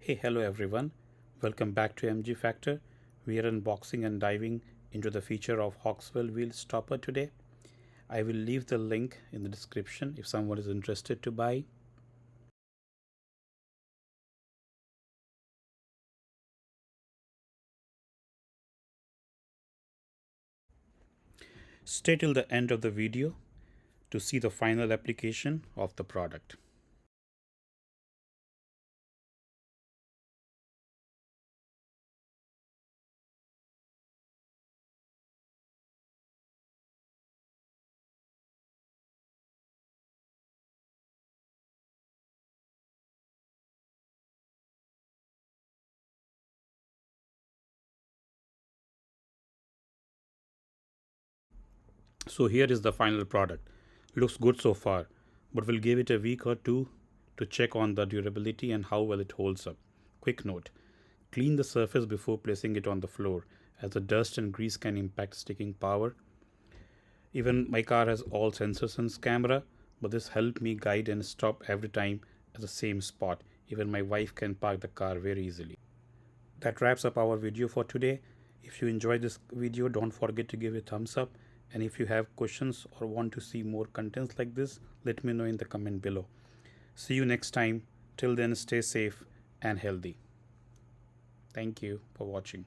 Hey, hello everyone. Welcome back to MG Factor. We are unboxing and diving into the feature of Hawkswell wheel stopper today. I will leave the link in the description if someone is interested to buy. Stay till the end of the video to see the final application of the product. So here is the final product. Looks good so far, but we'll give it a week or two to check on the durability and how well it holds up. Quick note: clean the surface before placing it on the floor, as the dust and grease can impact sticking power. Even my car has all sensors and camera, but this helped me guide and stop every time at the same spot. Even my wife can park the car very easily. That wraps up our video for today. If you enjoyed this video, don't forget to give it a thumbs up. And if you have questions or want to see more contents like this, let me know in the comment below. See you next time. Till then, stay safe and healthy. Thank you for watching.